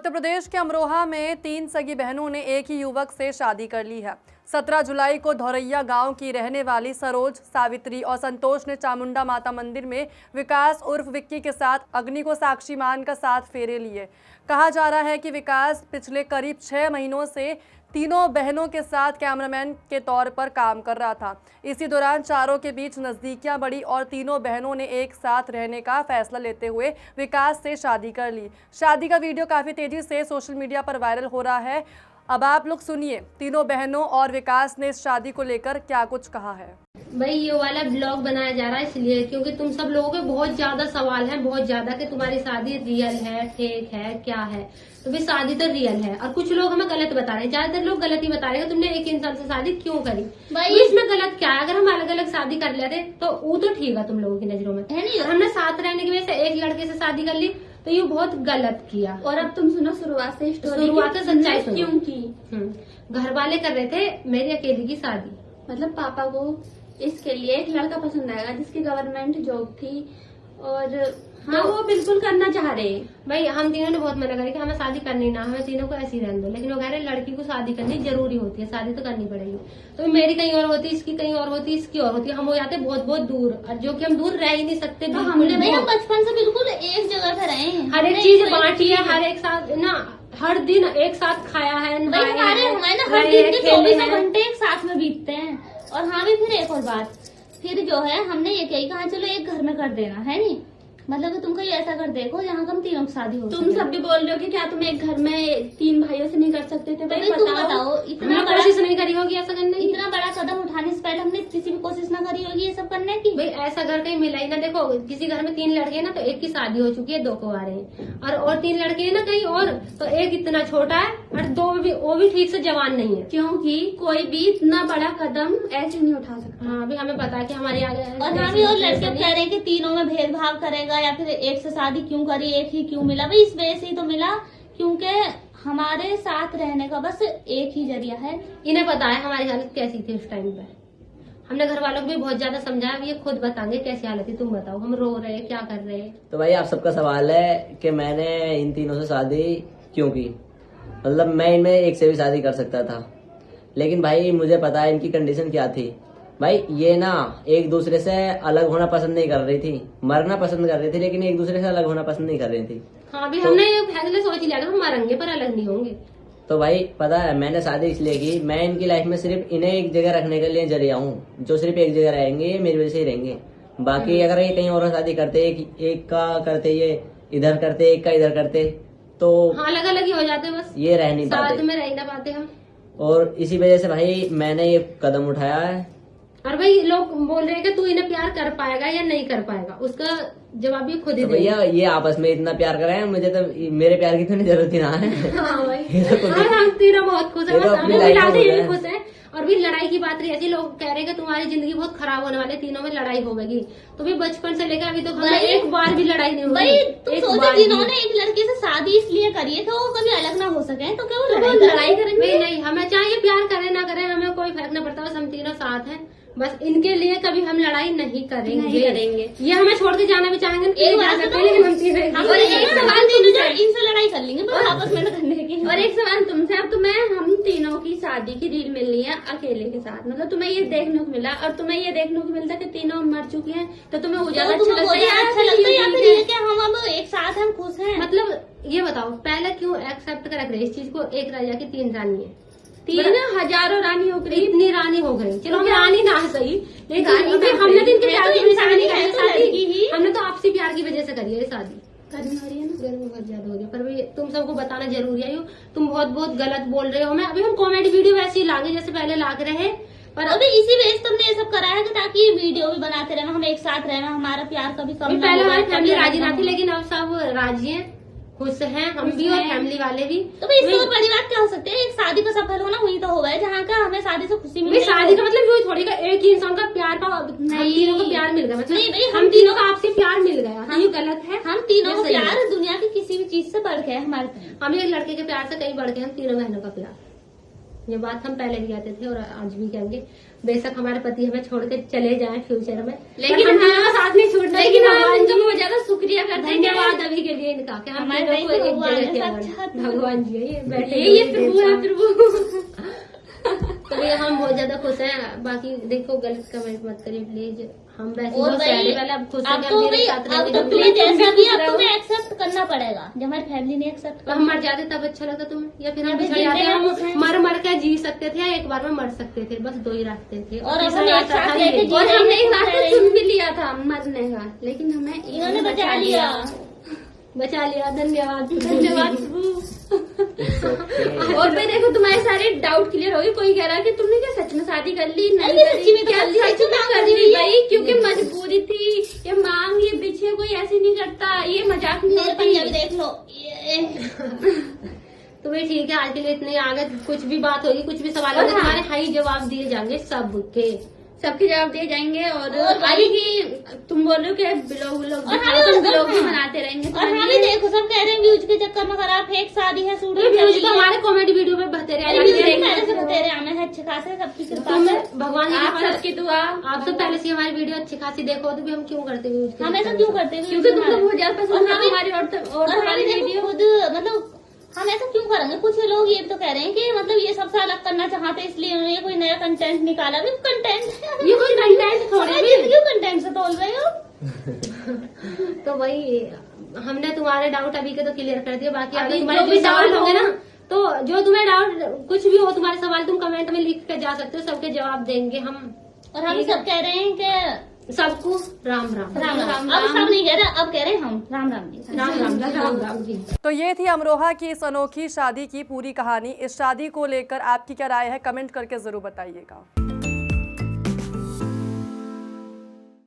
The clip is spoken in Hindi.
उत्तर प्रदेश के अमरोहा में 3 सगी बहनों ने एक ही युवक से शादी कर ली है। 17 जुलाई को धौरैया गांव की रहने वाली सरोज, सावित्री और संतोष ने चामुंडा माता मंदिर में विकास उर्फ विक्की के साथ अग्नि को साक्षी मानकर 7 फेरे लिए। कहा जा रहा है कि विकास पिछले करीब 6 महीनों से तीनों बहनों के साथ कैमरामैन के तौर पर काम कर रहा था। इसी दौरान चारों के बीच नज़दीकियां बढ़ी और तीनों बहनों ने एक साथ रहने का फैसला लेते हुए विकास से शादी कर ली। शादी का वीडियो काफ़ी तेज़ी से सोशल मीडिया पर वायरल हो रहा है। अब आप लोग सुनिए तीनों बहनों और विकास ने इस शादी को लेकर क्या कुछ कहा है। भाई ये वाला ब्लॉग बनाया जा रहा है इसलिए क्योंकि तुम सब लोगों के बहुत ज्यादा सवाल हैं, बहुत ज्यादा कि तुम्हारी शादी रियल है, फेक है, क्या है। तो भाई शादी तो रियल है और कुछ लोग हमें गलत बता रहे हैं। ज्यादातर लोग गलत ही बता रहे हैं। तुमने एक इंसान से शादी क्यों करी भाई, तो इसमें गलत क्या है? अगर हम अलग अलग शादी कर लेते तो वो तो ठीक है तुम लोगों की नजरों में, है नहीं। हमने साथ रहने की वजह से एक लड़के से शादी कर ली तो ये बहुत गलत किया। और अब तुम सुनो शुरुआत से सच्चाई क्यों की। घर वाले कर रहे थे मेरी अकेली की शादी, मतलब पापा को इसके लिए एक लड़का पसंद आएगा जिसकी गवर्नमेंट जॉब थी और हाँ वो बिल्कुल करना चाह रहे हैं। भाई हम तीनों ने बहुत मना करी कि हमें शादी करनी ना, हमें तीनों को ऐसी रहने दो, लेकिन वो कह रहे लड़की को शादी करनी जरूरी होती है, शादी तो करनी पड़ेगी। तो मेरी कहीं और होती, इसकी कहीं और होती, इसकी और होती, हम हो जाते बहुत बहुत दूर, जो कि हम दूर रह ही नहीं सकते। तो हमने हम बचपन से बिल्कुल एक जगह पे रहे हैं, हर एक चीज बांटी है, हर एक साथ ना, हर दिन एक साथ खाया है, हमारे हर दिन के 24 घंटे एक साथ में बीतते हैं। और हाँ भी फिर एक और बात, फिर जो है हमने ये कहा चलो एक घर में कर देना है नहीं, मतलब कि तुम कहीं ऐसा कर देखो जहाँ हम तीनों की शादी हो। तुम सब भी बोल रहे हो कि क्या तुम एक घर में 3 भाइयों से नहीं कर सकते थे? भाई तुम बताओ, इतना कोशिश नहीं करी होगी ऐसा करने की? इतना बड़ा कदम उठाने से पहले हमने किसी भी कोशिश ना करी होगी ये सब करने की? भाई ऐसा घर कहीं मिला ही ना। देखो किसी घर में 3 लड़के हैं ना तो एक की शादी हो चुकी है, 2 कुंवारे हैं, और 3 लड़के हैं ना कहीं और, तो एक इतना छोटा है और 2 वो भी ठीक से जवान नहीं है। क्योंकि कोई भी इतना बड़ा कदम ऐसे नहीं उठा सकता। हाँ अभी हमें पता है कि हमारे आगे और हम और लड़के कह रहे हैं कि तीनों में भेदभाव करेगा या फिर एक से शादी क्यों करी, एक ही क्यों मिला? भाई इस वजह से ही तो मिला क्योंकि हमारे साथ रहने का बस एक ही जरिया है। इन्हें पता है हमारी हालत कैसी थी उस टाइम पे। हमने घर वालों को भी बहुत ज्यादा समझाया, ये खुद बताएंगे कैसी हालत थी। तुम बताओ, हम रो रहे हैं, क्या कर रहे हैं? तो भाई आप सबका सवाल है कि मैंने इन तीनों से शादी क्यों की। मतलब मैं इनमें एक से भी शादी कर सकता था, लेकिन भाई मुझे पता है इनकी कंडीशन क्या थी। भाई ये ना एक दूसरे से अलग होना पसंद नहीं कर रही थी, मरना पसंद कर रही थी, लेकिन एक दूसरे से अलग होना पसंद नहीं कर रही थी। हाँ भी तो, हमने ये फैसले सोच लिया कि हम मरेंगे पर अलग नहीं होंगे। तो भाई पता है मैंने शादी इसलिए की, मैं इनकी लाइफ में सिर्फ इन्हें एक जगह रखने के लिए जरिया हूँ। जो सिर्फ एक जगह रहेंगे ये मेरी वजह से ही रहेंगे। बाकी अगर ये कहीं और शादी करते, एक का करते, ये इधर करते, एक का इधर करते, तो हाँ अलग अलग ही हो जाते, बस ये रह नहीं पाते, साथ में रह ना पाते हम। और इसी वजह से भाई मैंने ये कदम उठाया है। और भाई लोग बोल रहे हैं कि तू इन्हें प्यार कर पाएगा या नहीं कर पाएगा, उसका जवाब ये खुद ही तो भैया ये आपस में इतना प्यार कर रहे हैं, मुझे तो मेरे प्यार की तो नहीं जरूरत ही ना है। हाँ भाई हम तीनों बहुत खुश है, खुश है। और भी लड़ाई की बात रही ऐसी, लोग कह रहे हैं कि तुम्हारी जिंदगी बहुत खराब होने वाली, तीनों में लड़ाई होगी। तो भी बचपन से लेकर अभी तो एक बार भी लड़ाई नहीं हुई। भाई तुम सोचो जिन्होंने एक लड़के से शादी इसलिए करी है तो वो कभी अलग ना हो सके, तो क्या वो लड़ाई करेंगे? नहीं, हमें चाहे प्यार करें ना करें, हमें कोई फर्क नहीं पड़ता, बस हम तीनों साथ हैं। बस इनके लिए कभी हम लड़ाई नहीं करेंगे। ये हमें छोड़ के जाना भी चाहेंगे लेकिन हम तीनों इनसे लड़ाई कर लेंगे आपस में करने की। और एक सवाल तुमसे, अब तुम्हें हम तीनों की शादी की रील मिलनी है अकेले के साथ, मतलब तुम्हें ये देखने को मिला और तुम्हें ये देखने को मिलता है कि तीनों मर चुकी हैं, तो तुम्हें ज्यादा अच्छा लगता है या फिर ये क्या हम अब एक साथ हम खुश हैं? मतलब ये बताओ पहले क्यों एक्सेप्ट कर रख रहे इस चीज को, एक राजा की 3 रानी है, 3 हजारों रानी हो गई, इतनी रानी हो गई। चलो हम रानी ना सही, लेकिन हमने तो इनके प्यार की वजह से नहीं करी शादी, हमने तो आपसी प्यार की वजह से करी है शादी। गर्मी हो रही है ना, गर्मी बहुत ज्यादा हो रही है, पर भाई तुम सबको बताना जरूरी है। तुम बहुत बहुत गलत बोल रहे हो हमें। अभी हम कॉमेडी वीडियो वैसे ही लागे जैसे पहले लाग रहे, पर अभी इसी वजह से तुमने ये सब करा है ताकि वीडियो भी बनाते रहना, हम एक साथ रहना, हमारा प्यार कभी कम। पहले हमारी फैमिली राजी ना थी, लेकिन अब सब राजी है, खुश हैं, हम भी और फैमिली वाले भी। तो भाई इससे बड़ी बात क्या हो सकती है? एक शादी का सफल होना हुई तो होगा है जहाँ का हमें शादी से खुशी मिली। शादी का मतलब वही थोड़ी का एक ही इंसान का प्यार का तीनों को प्यार मिल गया, मतलब नहीं भाई हम तीनों का आपसे प्यार मिल गया, ये गलत है। हम तीनों का प्यार दुनिया की किसी भी चीज से बढ़ के है हमारे। हम एक लड़के के प्यार से कहीं बढ़ के हम तीनों बहनों का प्यार। ये बात हम पहले भी कहते थे और आज भी कहेंगे। बेशक हमारे पति हमें छोड़ के चले जाएं फ्यूचर में, लेकिन हम हाँ, साथ नहीं छूटना। लेकिन हम भगवान उनका जी बहुत ज्यादा शुक्रिया करते हैं। धन्यवाद अभी के लिए इनका कि हम हमारे तीनों को भाई एक भगवान जगह है, के साक्षात भगवान जी है, ये बैठे ये हुए प्रभु है, देव प्रभु। तो भैया हम बहुत ज्यादा खुश हैं। बाकी देखो गलत कमेंट मत करिए प्लीज, हम वैसे और बहुत भाई, सैड है, पहले अब खुश हैं अब कि तो हम तेरे भाई, साथ अब रहेंगे, तो हम प्लीज तुम भी ऐसा भी खुश अब रहो। तुम्हें एक्सेप्ट करना पड़ेगा जब हमारी फैमिली ने एक्सेप्ट तो हम मर जाते तब अच्छा लगता तुम्हें, या फिर हम अभी बिछड़ जाते, जिंदगी हम खुश हैं। मर मर के जी सकते थे या एक बार में मर सकते थे, बस दो ही रास्ते थे। और अब तीसरा हम एक रास्ता साथ था लेके नहीं। जी और रहे हमने हैं, एक खुश रास्ता रहे चुन भी लिया था मरने का, लेकिन हमें इन्होंने बचा लिया। बचा लिया। धन्यवाद धन्यवाद प्रभु। और भाई देखो तुम्हारे सारे डाउट क्लियर हो गए। कोई कह रहा है कि तुमने क्या सच में शादी कर ली? नहीं अरे करी। सच्ची में तो क्या कर ली, सच में कर ली भाई, क्योंकि मजबूरी थी। ये मांग ये पीछे कोई ऐसे नहीं करता, ये मजाक नहीं मेरे होती। पंजाबी देख लो ये। तो भाई ठीक है, आज के लिए इतने ही। आगे कुछ भी बात होगी, कुछ भी सवाल होंगे, हाँ। तुम्हारे हाई जवाब दिए जाएंगे सबके। सबके जवाब दिए जाएंगे। और और आगे की तुम बोल रहे हो कि ब्लॉग और तुम ब्लॉग भी बनाते रहेंगे। और हाँ भी देखो सब कह रहे हैं व्यूज के चक्कर में खराब फेक शादी है, शूट व्यूज तो हमारे कॉमेडी वीडियो में बहते रहे। पहले से तेरे आने हैं अच्छे खासे, सबकी कृपा से भगवान की आप कृपा सबकी दुआ। आप तो पहले से हमारी वीडियो अच्छी खासी देखो, तो भी हम क्यों करते व्यूज? हम ऐसा क्यों करते हैं? क्योंकि तुमको बहुत ज्यादा पसंद है हमें- हमारी और और हमारी हमें देखो वीडियो। खुद मतलब हम ऐसा क्यों करेंगे? कुछ लोग ये तो कह रहे हैं कि मतलब ये सबसे अलग करना चाहते हैं, इसलिए उन्होंने कोई नया कंटेंट निकाला। भी कंटेंट ये कोई कंटेंट थोड़ी भी। क्यों कंटेंट से तोल रहे हो? तो वही हमने तुम्हारे डाउट अभी के तो क्लियर कर दिए। बाकी अभी अभी तुम्हारे जो जो भी सवाल doubt होंगे हो- ना, तो जो तुम्हें डाउट कुछ भी हो तुम्हारे सवाल, तुम कमेंट में लिख के जा सकते हो, सबके जवाब देंगे हम। और हम सब कह रहे हैं कि सबको राम राम राम राम। अब सब नहीं कह रहे, अब कह रहे हैं हम राम राम जी। राम राम राम राम जी। तो ये थी अमरोहा की इस अनोखी शादी की पूरी कहानी। इस शादी को लेकर आपकी क्या राय है, कमेंट करके जरूर बताइएगा।